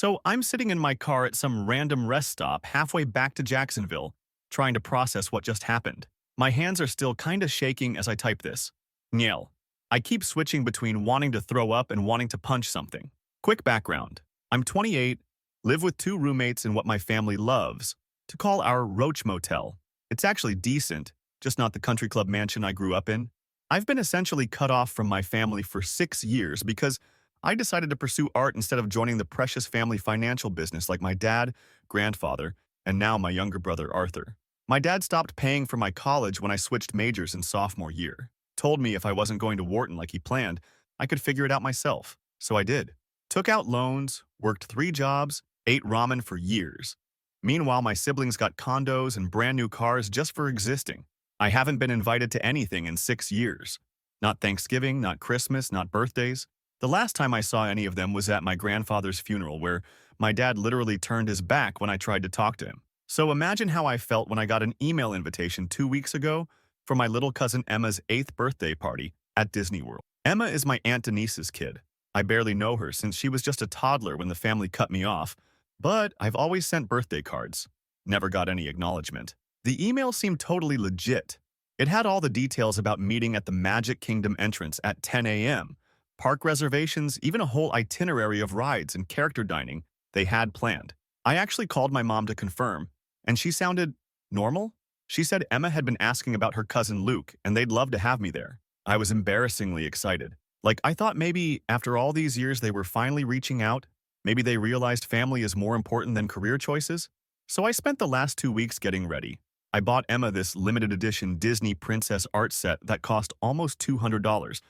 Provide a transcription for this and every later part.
So I'm sitting in my car at some random rest stop halfway back to Jacksonville, trying to process what just happened. My hands are still kinda shaking as I type this. Nyel. I keep switching between wanting to throw up and wanting to punch something. Quick background. I'm 28, live with two roommates in what my family loves to call our Roach Motel. It's actually decent, just not the country club mansion I grew up in. I've been essentially cut off from my family for 6 years because I decided to pursue art instead of joining the precious family financial business like my dad, grandfather, and now my younger brother Arthur. My dad stopped paying for my college when I switched majors in sophomore year. Told me if I wasn't going to Wharton like he planned, I could figure it out myself. So I did. Took out loans, worked 3 jobs, ate ramen for years. Meanwhile, my siblings got condos and brand new cars just for existing. I haven't been invited to anything in 6 years. Not Thanksgiving, not Christmas, not birthdays. The last time I saw any of them was at my grandfather's funeral, where my dad literally turned his back when I tried to talk to him. So imagine how I felt when I got an email invitation 2 weeks ago for my little cousin Emma's 8th birthday party at Disney World. Emma is my Aunt Denise's kid. I barely know her since she was just a toddler when the family cut me off, but I've always sent birthday cards. Never got any acknowledgement. The email seemed totally legit. It had all the details about meeting at the Magic Kingdom entrance at 10 a.m., park reservations, even a whole itinerary of rides and character dining they had planned. I actually called my mom to confirm, and she sounded normal. She said Emma had been asking about her cousin Luke, and they'd love to have me there. I was embarrassingly excited. Like, I thought maybe after all these years they were finally reaching out. Maybe they realized family is more important than career choices. So I spent the last 2 weeks getting ready. I bought Emma this limited edition Disney Princess art set that cost almost $200,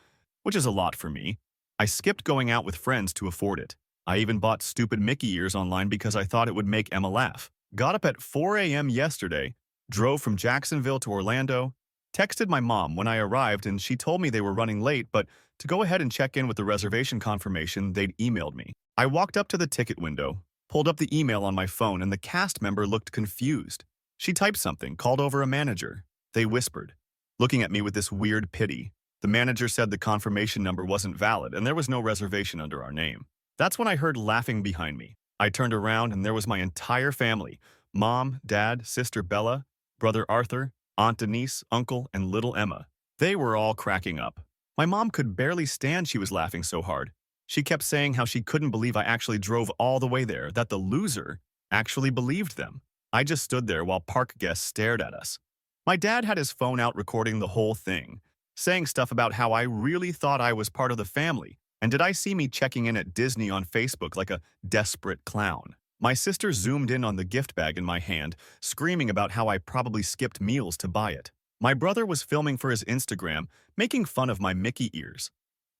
which is a lot for me. I skipped going out with friends to afford it. I even bought stupid Mickey ears online because I thought it would make Emma laugh. Got up at 4 a.m. yesterday, drove from Jacksonville to Orlando, texted my mom when I arrived and she told me they were running late, but to go ahead and check in with the reservation confirmation they'd emailed me. I walked up to the ticket window, pulled up the email on my phone, and the cast member looked confused. She typed something, called over a manager. They whispered, looking at me with this weird pity. The manager said the confirmation number wasn't valid and there was no reservation under our name. That's when I heard laughing behind me. I turned around and there was my entire family: mom, dad, sister Bella, brother Arthur, Aunt Denise, uncle, and little Emma. They were all cracking up. My mom could barely stand she was laughing so hard. She kept saying how she couldn't believe I actually drove all the way there, that the loser actually believed them. I just stood there while park guests stared at us. My dad had his phone out recording the whole thing, saying stuff about how I really thought I was part of the family, and did I see me checking in at Disney on Facebook like a desperate clown. My sister zoomed in on the gift bag in my hand, screaming about how I probably skipped meals to buy it. My brother was filming for his Instagram, making fun of my Mickey ears.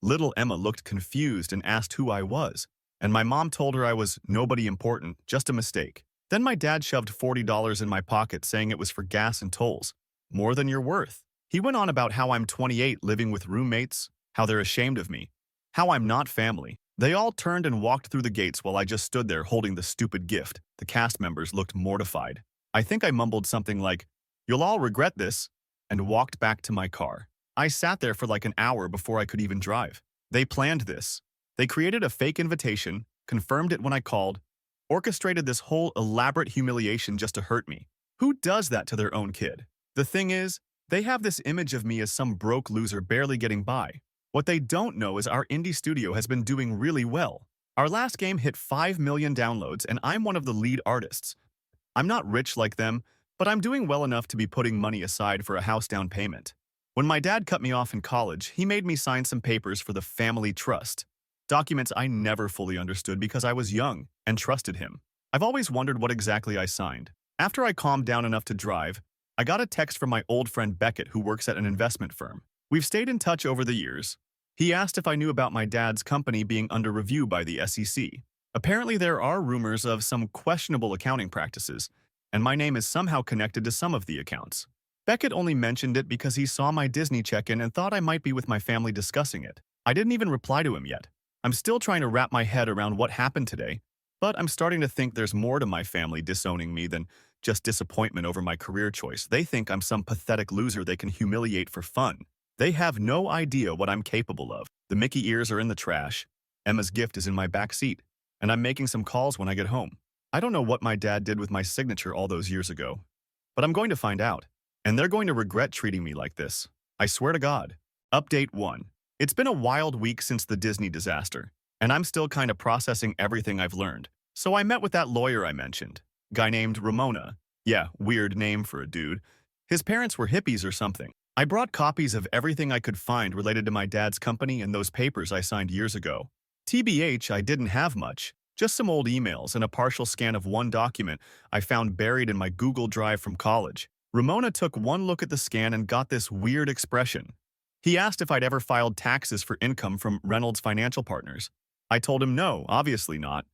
Little Emma looked confused and asked who I was, and my mom told her I was nobody important, just a mistake. Then my dad shoved $40 in my pocket saying it was for gas and tolls. More than you're worth. He went on about how I'm 28 living with roommates, how they're ashamed of me, how I'm not family. They all turned and walked through the gates while I just stood there holding the stupid gift. The cast members looked mortified. I think I mumbled something like, "You'll all regret this," and walked back to my car. I sat there for like an hour before I could even drive. They planned this. They created a fake invitation, confirmed it when I called, orchestrated this whole elaborate humiliation just to hurt me. Who does that to their own kid? The thing is, they have this image of me as some broke loser barely getting by. What they don't know is our indie studio has been doing really well. Our last game hit 5 million downloads and I'm one of the lead artists. I'm not rich like them, but I'm doing well enough to be putting money aside for a house down payment. When my dad cut me off in college, he made me sign some papers for the family trust. Documents I never fully understood because I was young and trusted him. I've always wondered what exactly I signed. After I calmed down enough to drive, I got a text from my old friend Beckett, who works at an investment firm. We've stayed in touch over the years. He asked if I knew about my dad's company being under review by the SEC. Apparently there are rumors of some questionable accounting practices, and my name is somehow connected to some of the accounts. Beckett only mentioned it because he saw my Disney check-in and thought I might be with my family discussing it. I didn't even reply to him yet. I'm still trying to wrap my head around what happened today, but I'm starting to think there's more to my family disowning me than just disappointment over my career choice. They think I'm some pathetic loser they can humiliate for fun. They have no idea what I'm capable of. The Mickey ears are in the trash. Emma's gift is in my back seat. and I'm making some calls when I get home. I don't know what my dad did with my signature all those years ago, but I'm going to find out. And they're going to regret treating me like this. I swear to God. Update 1. It's been a wild week since the Disney disaster, and I'm still kind of processing everything I've learned. So I met with that lawyer I mentioned. Guy named Ramona. Yeah, weird name for a dude. His parents were hippies or something. I brought copies of everything I could find related to my dad's company and those papers I signed years ago. TBH, I didn't have much. Just some old emails and a partial scan of one document I found buried in my Google Drive from college. Ramona took one look at the scan and got this weird expression. He asked if I'd ever filed taxes for income from Reynolds Financial Partners. I told him no, obviously not.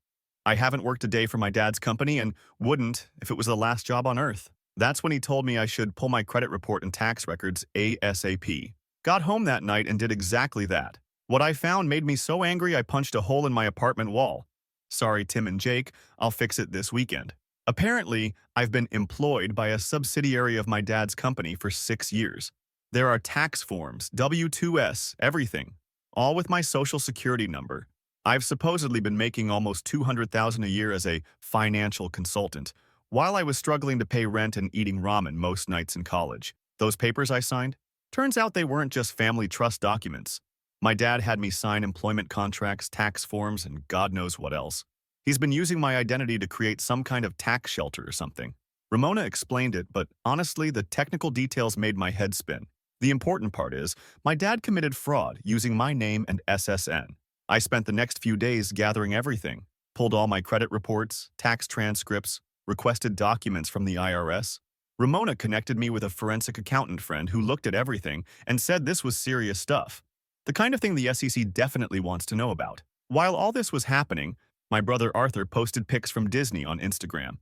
I haven't worked a day for my dad's company and wouldn't if it was the last job on earth. That's when he told me I should pull my credit report and tax records ASAP. Got home that night and did exactly that. What I found made me so angry I punched a hole in my apartment wall. Sorry, Tim and Jake, I'll fix it this weekend. Apparently, I've been employed by a subsidiary of my dad's company for 6 years. There are tax forms, W-2S, everything, all with my social security number. I've supposedly been making almost $200,000 a year as a financial consultant, while I was struggling to pay rent and eating ramen most nights in college. Those papers I signed? Turns out they weren't just family trust documents. My dad had me sign employment contracts, tax forms, and God knows what else. He's been using my identity to create some kind of tax shelter or something. Ramona explained it, but honestly, the technical details made my head spin. The important part is, my dad committed fraud using my name and SSN. I spent the next few days gathering everything, pulled all my credit reports, tax transcripts, requested documents from the IRS. Ramona connected me with a forensic accountant friend who looked at everything and said this was serious stuff. The kind of thing the SEC definitely wants to know about. While all this was happening, my brother Arthur posted pics from Disney on Instagram,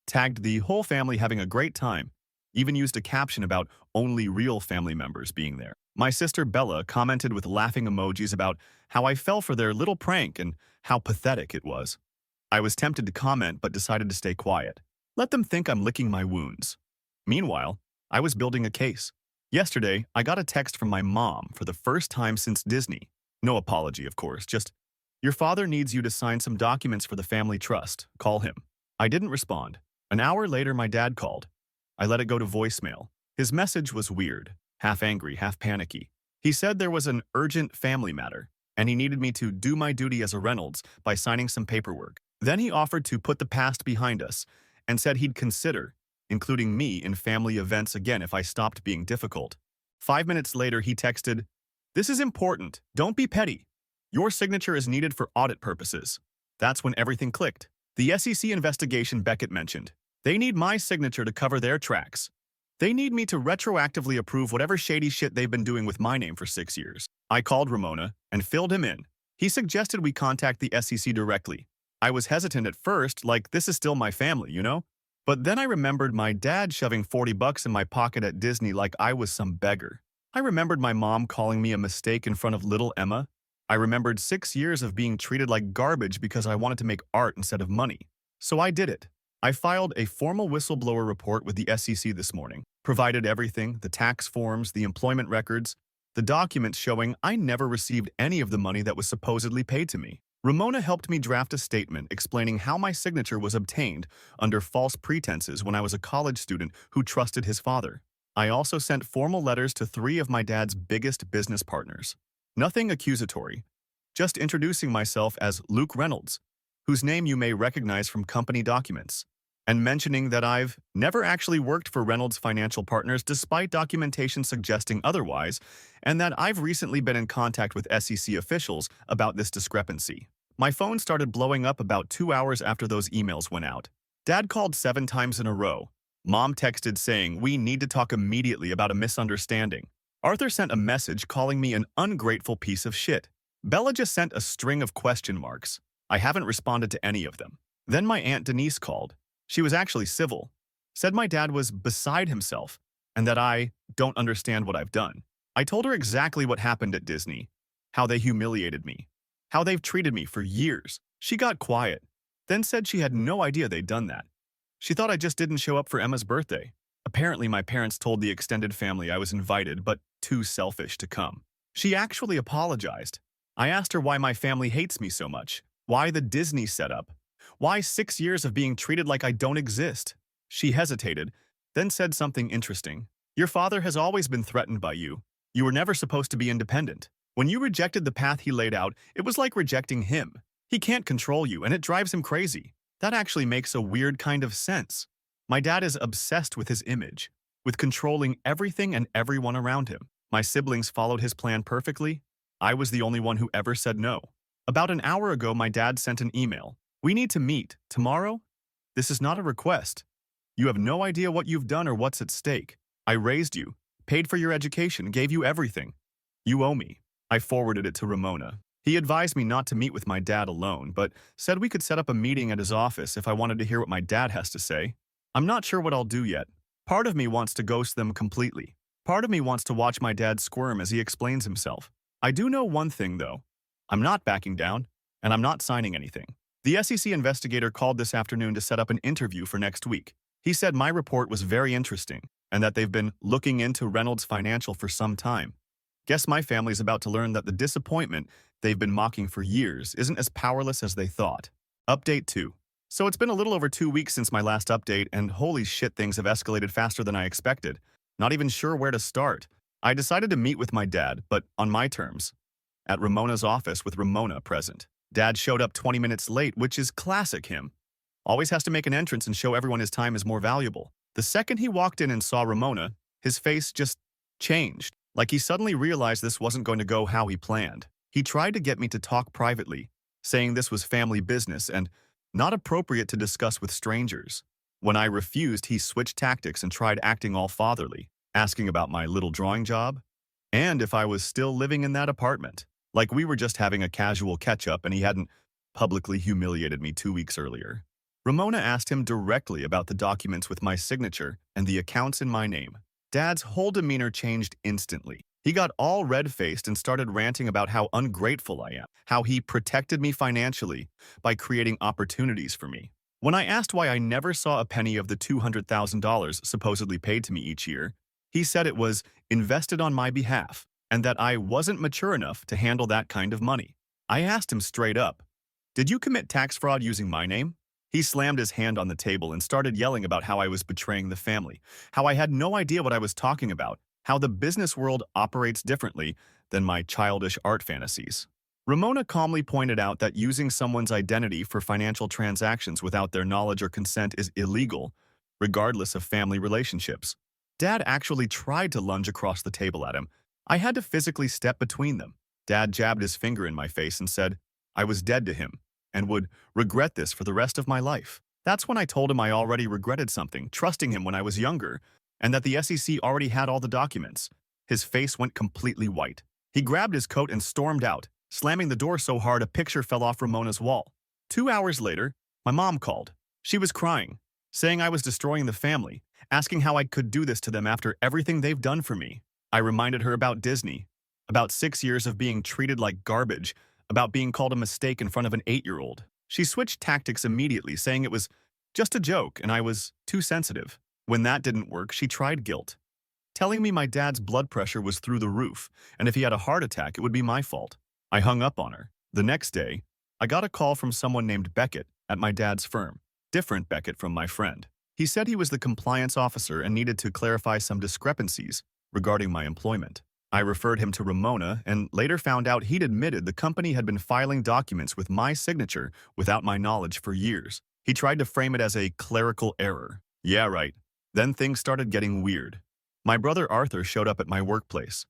tagged the whole family having a great time, even used a caption about only real family members being there. My sister Bella commented with laughing emojis about how I fell for their little prank and how pathetic it was. I was tempted to comment but decided to stay quiet. Let them think I'm licking my wounds. Meanwhile, I was building a case. Yesterday, I got a text from my mom for the first time since Disney. No apology, of course, just, "Your father needs you to sign some documents for the family trust. Call him." I didn't respond. An hour later, my dad called. I let it go to voicemail. His message was weird, half angry, half panicky. He said there was an urgent family matter, and he needed me to do my duty as a Reynolds by signing some paperwork. Then he offered to put the past behind us and said he'd consider including me in family events again if I stopped being difficult. 5 minutes later, he texted, "This is important. Don't be petty. Your signature is needed for audit purposes." That's when everything clicked. The SEC investigation Beckett mentioned. They need my signature to cover their tracks. They need me to retroactively approve whatever shady shit they've been doing with my name for 6 years. I called Ramona and filled him in. He suggested we contact the SEC directly. I was hesitant at first, like this is still my family, you know? But then I remembered my dad shoving $40 in my pocket at Disney like I was some beggar. I remembered my mom calling me a mistake in front of little Emma. I remembered 6 years of being treated like garbage because I wanted to make art instead of money. So I did it. I filed a formal whistleblower report with the SEC this morning, provided everything, the tax forms, the employment records, the documents showing I never received any of the money that was supposedly paid to me. Ramona helped me draft a statement explaining how my signature was obtained under false pretenses when I was a college student who trusted his father. I also sent formal letters to 3 of my dad's biggest business partners. Nothing accusatory, just introducing myself as Luke Reynolds, whose name you may recognize from company documents, and mentioning that I've never actually worked for Reynolds Financial Partners despite documentation suggesting otherwise, and that I've recently been in contact with SEC officials about this discrepancy. My phone started blowing up about 2 hours after those emails went out. Dad called 7 times in a row. Mom texted saying, "We need to talk immediately about a misunderstanding." Arthur sent a message calling me an ungrateful piece of shit. Bella just sent a string of question marks. I haven't responded to any of them. Then my Aunt Denise called. She was actually civil, said my dad was beside himself, and that I don't understand what I've done. I told her exactly what happened at Disney, how they humiliated me, how they've treated me for years. She got quiet, then said she had no idea they'd done that. She thought I just didn't show up for Emma's birthday. Apparently, my parents told the extended family I was invited, but too selfish to come. She actually apologized. I asked her why my family hates me so much, Why the Disney setup? Why 6 years of being treated like I don't exist? She hesitated, then said something interesting. Your father has always been threatened by you. You were never supposed to be independent. When you rejected the path he laid out, it was like rejecting him. He can't control you, and it drives him crazy. That actually makes a weird kind of sense. My dad is obsessed with his image, with controlling everything and everyone around him. My siblings followed his plan perfectly. I was the only one who ever said no. About an hour ago, my dad sent an email. We need to meet. Tomorrow? This is not a request. You have no idea what you've done or what's at stake. I raised you, paid for your education, gave you everything. You owe me. I forwarded it to Ramona. He advised me not to meet with my dad alone, but said we could set up a meeting at his office if I wanted to hear what my dad has to say. I'm not sure what I'll do yet. Part of me wants to ghost them completely. Part of me wants to watch my dad squirm as he explains himself. I do know one thing, though. I'm not backing down, and I'm not signing anything. The SEC investigator called this afternoon to set up an interview for next week. He said my report was very interesting and that they've been looking into Reynolds' financial for some time. Guess my family's about to learn that the disappointment they've been mocking for years isn't as powerless as they thought. Update 2. So it's been a little over 2 weeks since my last update, and holy shit, things have escalated faster than I expected. Not even sure where to start. I decided to meet with my dad, but on my terms. At Ramona's office with Ramona present. Dad showed up 20 minutes late, which is classic him. Always has to make an entrance and show everyone his time is more valuable. The second he walked in and saw Ramona, his face just changed, like he suddenly realized this wasn't going to go how he planned. He tried to get me to talk privately, saying this was family business and not appropriate to discuss with strangers. When I refused, he switched tactics and tried acting all fatherly, asking about my little drawing job and if I was still living in that apartment. Like we were just having a casual catch-up and he hadn't publicly humiliated me 2 weeks earlier. Ramona asked him directly about the documents with my signature and the accounts in my name. Dad's whole demeanor changed instantly. He got all red-faced and started ranting about how ungrateful I am, how he protected me financially by creating opportunities for me. When I asked why I never saw a penny of the $200,000 supposedly paid to me each year, he said it was invested on my behalf and that I wasn't mature enough to handle that kind of money. I asked him straight up, "Did you commit tax fraud using my name?" He slammed his hand on the table and started yelling about how I was betraying the family, how I had no idea what I was talking about, how the business world operates differently than my childish art fantasies. Ramona calmly pointed out that using someone's identity for financial transactions without their knowledge or consent is illegal, regardless of family relationships. Dad actually tried to lunge across the table at him. I had to physically step between them. Dad jabbed his finger in my face and said I was dead to him and would regret this for the rest of my life. That's when I told him I already regretted something, trusting him when I was younger, and that the SEC already had all the documents. His face went completely white. He grabbed his coat and stormed out, slamming the door so hard a picture fell off Ramona's wall. 2 hours later, my mom called. She was crying, saying I was destroying the family, asking how I could do this to them after everything they've done for me. I reminded her about Disney, about 6 years of being treated like garbage, about being called a mistake in front of an 8-year-old. She switched tactics immediately, saying it was just a joke and I was too sensitive. When that didn't work, she tried guilt, telling me my dad's blood pressure was through the roof, and if he had a heart attack, it would be my fault. I hung up on her. The next day, I got a call from someone named Beckett at my dad's firm, different Beckett from my friend. He said he was the compliance officer and needed to clarify some discrepancies regarding my employment. I referred him to Ramona and later found out he'd admitted the company had been filing documents with my signature without my knowledge for years. He tried to frame it as a clerical error. Yeah, right. Then things started getting weird. My brother Arthur showed up at my workplace.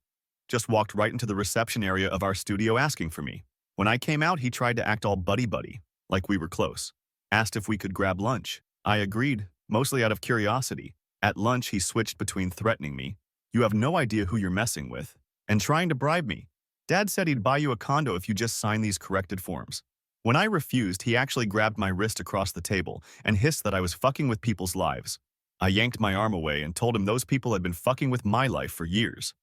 Just walked right into the reception area of our studio asking for me. When I came out, he tried to act all buddy-buddy, like we were close. Asked if we could grab lunch. I agreed, mostly out of curiosity. At lunch, he switched between threatening me, "You have no idea who you're messing with," and trying to bribe me. Dad said he'd buy you a condo if you just sign these corrected forms. When I refused, he actually grabbed my wrist across the table and hissed that I was fucking with people's lives. I yanked my arm away and told him those people had been fucking with my life for years.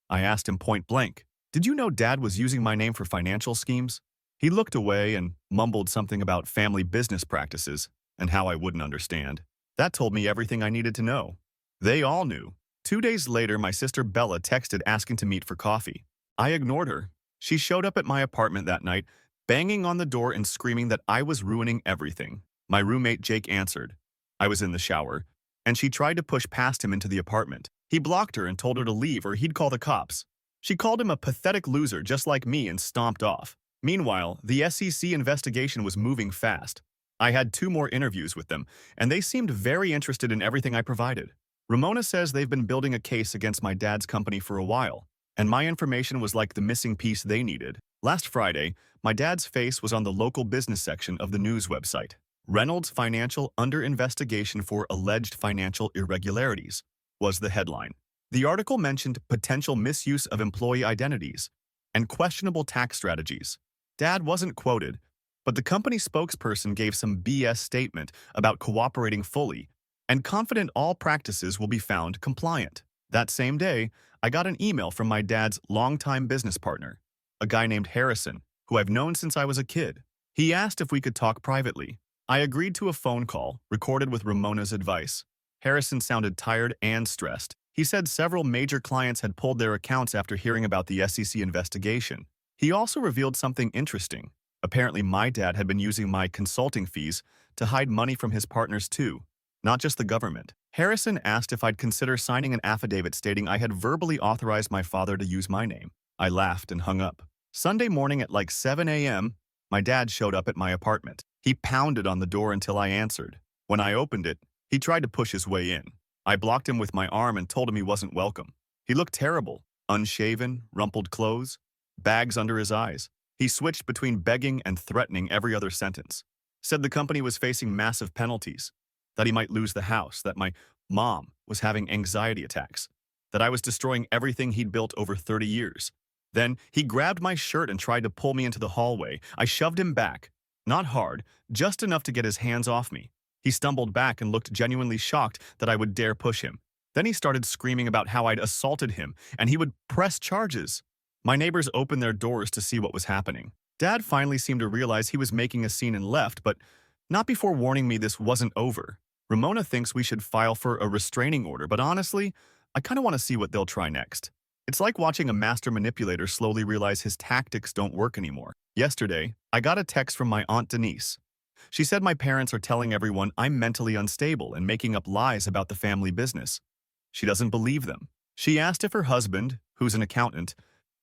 I asked him point blank, "Did you know Dad was using my name for financial schemes?" He looked away and mumbled something about family business practices and how I wouldn't understand. That told me everything I needed to know. They all knew. 2 days later, my sister Bella texted asking to meet for coffee. I ignored her. She showed up at my apartment that night, banging on the door and screaming that I was ruining everything. My roommate Jake answered. I was in the shower, and she tried to push past him into the apartment. He blocked her and told her to leave or he'd call the cops. She called him a pathetic loser just like me and stomped off. Meanwhile, the SEC investigation was moving fast. I had 2 more interviews with them, and they seemed very interested in everything I provided. Ramona says they've been building a case against my dad's company for a while, and my information was like the missing piece they needed. Last Friday, my dad's face was on the local business section of the news website. Reynolds Financial under investigation for alleged financial irregularities was the headline. The article mentioned potential misuse of employee identities and questionable tax strategies. Dad wasn't quoted, but the company spokesperson gave some BS statement about cooperating fully and confident all practices will be found compliant. That same day, I got an email from my dad's longtime business partner, a guy named Harrison, who I've known since I was a kid. He asked if we could talk privately. I agreed to a phone call, recorded with Ramona's advice. Harrison sounded tired and stressed. He said several major clients had pulled their accounts after hearing about the SEC investigation. He also revealed something interesting. Apparently, my dad had been using my consulting fees to hide money from his partners too, not just the government. Harrison asked if I'd consider signing an affidavit stating I had verbally authorized my father to use my name. I laughed and hung up. Sunday morning at like 7 a.m., my dad showed up at my apartment. He pounded on the door until I answered. When I opened it, he tried to push his way in. I blocked him with my arm and told him he wasn't welcome. He looked terrible, unshaven, rumpled clothes, bags under his eyes. He switched between begging and threatening every other sentence. Said the company was facing massive penalties, that he might lose the house, that my mom was having anxiety attacks, that I was destroying everything he'd built over 30 years. Then he grabbed my shirt and tried to pull me into the hallway. I shoved him back. Not hard, just enough to get his hands off me. He stumbled back and looked genuinely shocked that I would dare push him. Then he started screaming about how I'd assaulted him and he would press charges. My neighbors opened their doors to see what was happening. Dad finally seemed to realize he was making a scene and left, but not before warning me this wasn't over. Ramona thinks we should file for a restraining order, but honestly, I kind of want to see what they'll try next. It's like watching a master manipulator slowly realize his tactics don't work anymore. Yesterday, I got a text from my Aunt Denise. She said my parents are telling everyone I'm mentally unstable and making up lies about the family business. She doesn't believe them. She asked if her husband, who's an accountant,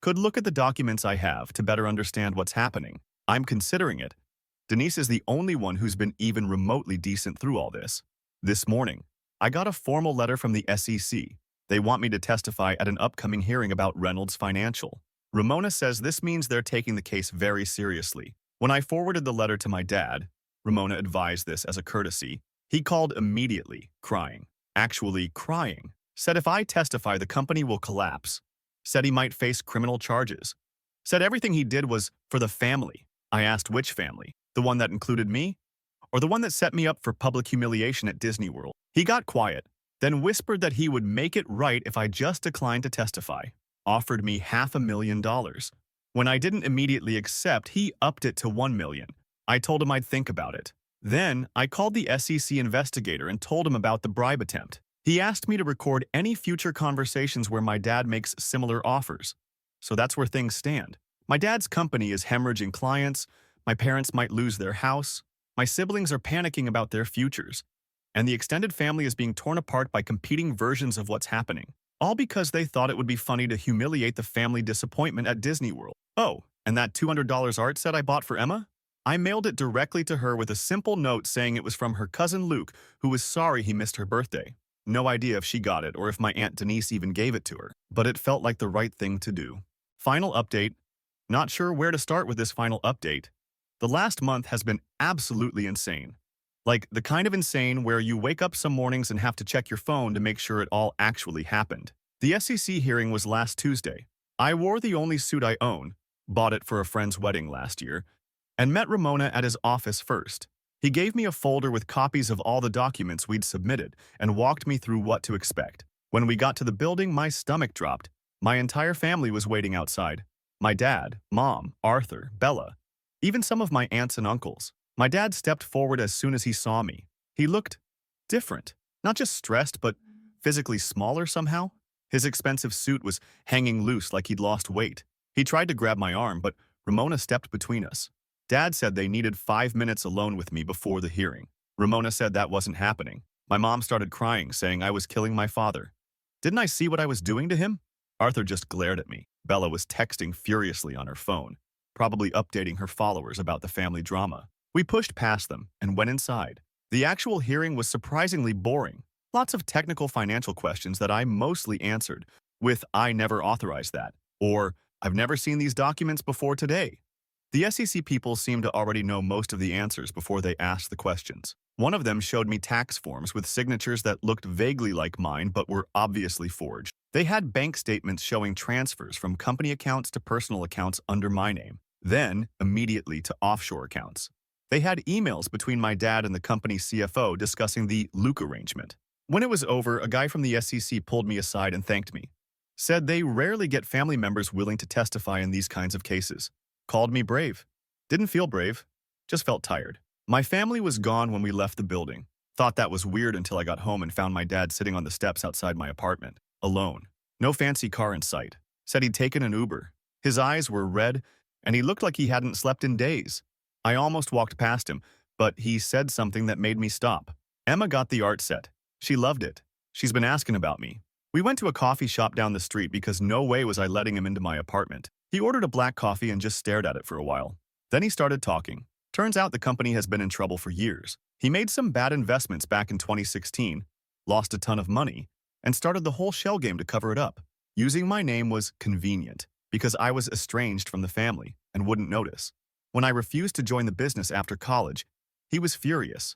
could look at the documents I have to better understand what's happening. I'm considering it. Denise is the only one who's been even remotely decent through all this. This morning, I got a formal letter from the SEC. They want me to testify at an upcoming hearing about Reynolds Financial. Ramona says this means they're taking the case very seriously. When I forwarded the letter to my dad, Ramona advised this as a courtesy. He called immediately, crying. Actually crying. Said if I testify, the company will collapse. Said he might face criminal charges. Said everything he did was for the family. I asked which family, the one that included me, or the one that set me up for public humiliation at Disney World. He got quiet, then whispered that he would make it right if I just declined to testify. Offered me $500,000. When I didn't immediately accept, he upped it to $1 million. I told him I'd think about it. Then, I called the SEC investigator and told him about the bribe attempt. He asked me to record any future conversations where my dad makes similar offers. So that's where things stand. My dad's company is hemorrhaging clients, my parents might lose their house, my siblings are panicking about their futures, and the extended family is being torn apart by competing versions of what's happening. All because they thought it would be funny to humiliate the family disappointment at Disney World. Oh, and that $200 art set I bought for Emma? I mailed it directly to her with a simple note saying it was from her cousin Luke, who was sorry he missed her birthday. No idea if she got it or if my Aunt Denise even gave it to her, but it felt like the right thing to do. Final update. Not sure where to start with this final update. The last month has been absolutely insane. Like the kind of insane where you wake up some mornings and have to check your phone to make sure it all actually happened. The SEC hearing was last Tuesday. I wore the only suit I own, bought it for a friend's wedding last year, and met Ramona at his office first. He gave me a folder with copies of all the documents we'd submitted and walked me through what to expect. When we got to the building, my stomach dropped. My entire family was waiting outside. My dad, mom, Arthur, Bella, even some of my aunts and uncles. My dad stepped forward as soon as he saw me. He looked different, not just stressed, but physically smaller somehow. His expensive suit was hanging loose like he'd lost weight. He tried to grab my arm, but Ramona stepped between us. Dad said they needed 5 minutes alone with me before the hearing. Ramona said that wasn't happening. My mom started crying, saying I was killing my father. Didn't I see what I was doing to him? Arthur just glared at me. Bella was texting furiously on her phone, probably updating her followers about the family drama. We pushed past them and went inside. The actual hearing was surprisingly boring. Lots of technical financial questions that I mostly answered with "I never authorized that" or "I've never seen these documents before today." The SEC people seemed to already know most of the answers before they asked the questions. One of them showed me tax forms with signatures that looked vaguely like mine but were obviously forged. They had bank statements showing transfers from company accounts to personal accounts under my name, then immediately to offshore accounts. They had emails between my dad and the company's CFO discussing the Luke arrangement. When it was over, a guy from the SEC pulled me aside and thanked me. Said they rarely get family members willing to testify in these kinds of cases. Called me brave. Didn't feel brave, just felt tired. My family was gone when we left the building. Thought that was weird until I got home and found my dad sitting on the steps outside my apartment, alone. No fancy car in sight. Said he'd taken an Uber. His eyes were red, and he looked like he hadn't slept in days. I almost walked past him, but he said something that made me stop. Emma got the art set. She loved it. She's been asking about me. We went to a coffee shop down the street because no way was I letting him into my apartment. He ordered a black coffee and just stared at it for a while. Then he started talking. Turns out the company has been in trouble for years. He made some bad investments back in 2016, lost a ton of money, and started the whole shell game to cover it up. Using my name was convenient because I was estranged from the family and wouldn't notice. When I refused to join the business after college, he was furious.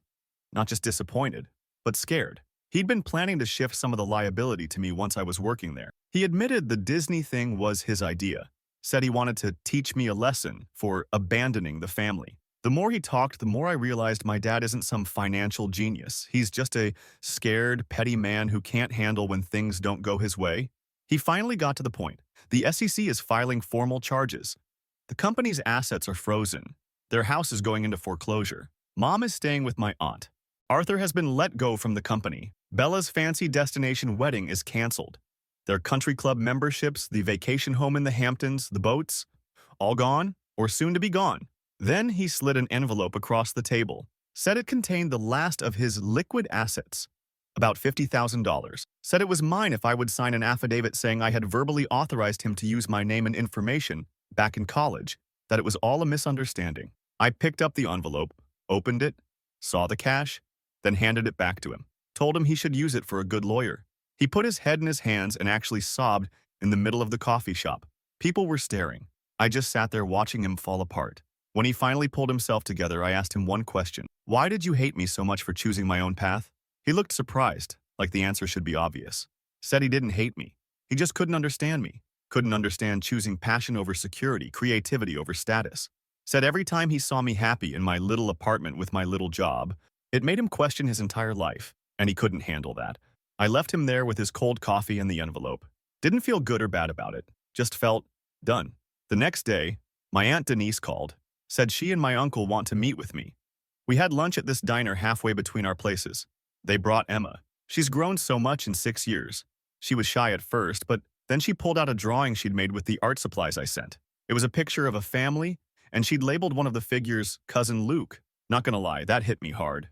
Not just disappointed, but scared. He'd been planning to shift some of the liability to me once I was working there. He admitted the Disney thing was his idea. Said he wanted to teach me a lesson for abandoning the family. The more he talked, the more I realized my dad isn't some financial genius. He's just a scared, petty man who can't handle when things don't go his way. He finally got to the point. The SEC is filing formal charges. The company's assets are frozen. Their house is going into foreclosure. Mom is staying with my aunt. Arthur has been let go from the company. Bella's fancy destination wedding is canceled. Their country club memberships, the vacation home in the Hamptons, the boats, all gone or soon to be gone. Then he slid an envelope across the table, said it contained the last of his liquid assets, about $50,000. Said it was mine if I would sign an affidavit saying I had verbally authorized him to use my name and information back in college, that it was all a misunderstanding. I picked up the envelope, opened it, saw the cash, then handed it back to him. Told him he should use it for a good lawyer. He put his head in his hands and actually sobbed in the middle of the coffee shop. People were staring. I just sat there watching him fall apart. When he finally pulled himself together, I asked him one question. Why did you hate me so much for choosing my own path? He looked surprised, like the answer should be obvious. Said he didn't hate me. He just couldn't understand me. Couldn't understand choosing passion over security, creativity over status. Said every time he saw me happy in my little apartment with my little job, it made him question his entire life, and he couldn't handle that. I left him there with his cold coffee and the envelope. Didn't feel good or bad about it, just felt done. The next day, my Aunt Denise called, said she and my uncle want to meet with me. We had lunch at this diner halfway between our places. They brought Emma. She's grown so much in 6 years. She was shy at first, but then she pulled out a drawing she'd made with the art supplies I sent. It was a picture of a family, and she'd labeled one of the figures Cousin Luke. Not gonna lie, that hit me hard.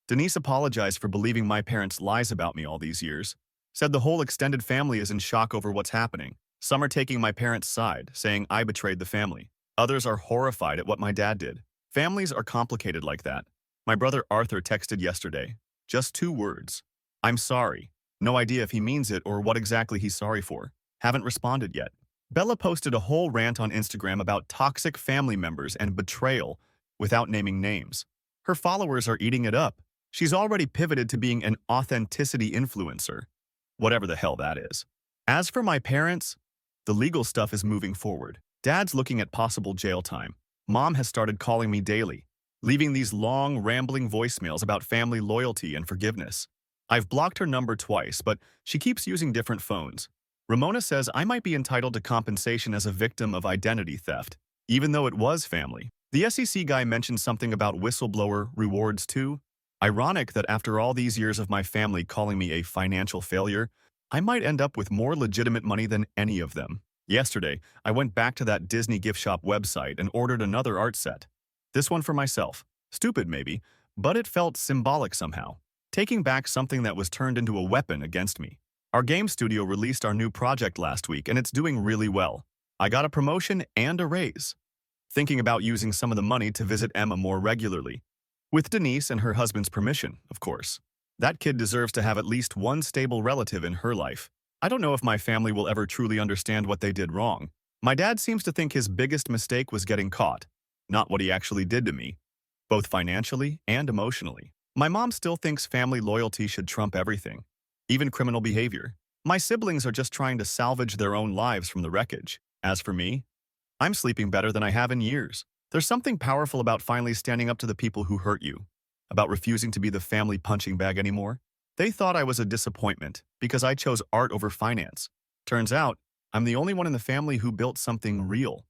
Denise apologized for believing my parents' lies about me all these years. Said the whole extended family is in shock over what's happening. Some are taking my parents' side, saying I betrayed the family. Others are horrified at what my dad did. Families are complicated like that. My brother Arthur texted yesterday. Just 2 words. I'm sorry. No idea if he means it or what exactly he's sorry for. Haven't responded yet. Bella posted a whole rant on Instagram about toxic family members and betrayal without naming names. Her followers are eating it up. She's already pivoted to being an authenticity influencer, whatever the hell that is. As for my parents, the legal stuff is moving forward. Dad's looking at possible jail time. Mom has started calling me daily, leaving these long, rambling voicemails about family loyalty and forgiveness. I've blocked her number twice, but she keeps using different phones. Ramona says I might be entitled to compensation as a victim of identity theft, even though it was family. The SEC guy mentioned something about whistleblower rewards too. Ironic that after all these years of my family calling me a financial failure, I might end up with more legitimate money than any of them. Yesterday, I went back to that Disney gift shop website and ordered another art set. This one for myself. Stupid maybe, but it felt symbolic somehow. Taking back something that was turned into a weapon against me. Our game studio released our new project last week and it's doing really well. I got a promotion and a raise. Thinking about using some of the money to visit Emma more regularly. With Denise and her husband's permission, of course. That kid deserves to have at least one stable relative in her life. I don't know if my family will ever truly understand what they did wrong. My dad seems to think his biggest mistake was getting caught, not what he actually did to me, both financially and emotionally. My mom still thinks family loyalty should trump everything, even criminal behavior. My siblings are just trying to salvage their own lives from the wreckage. As for me, I'm sleeping better than I have in years. There's something powerful about finally standing up to the people who hurt you, about refusing to be the family punching bag anymore. They thought I was a disappointment because I chose art over finance. Turns out, I'm the only one in the family who built something real.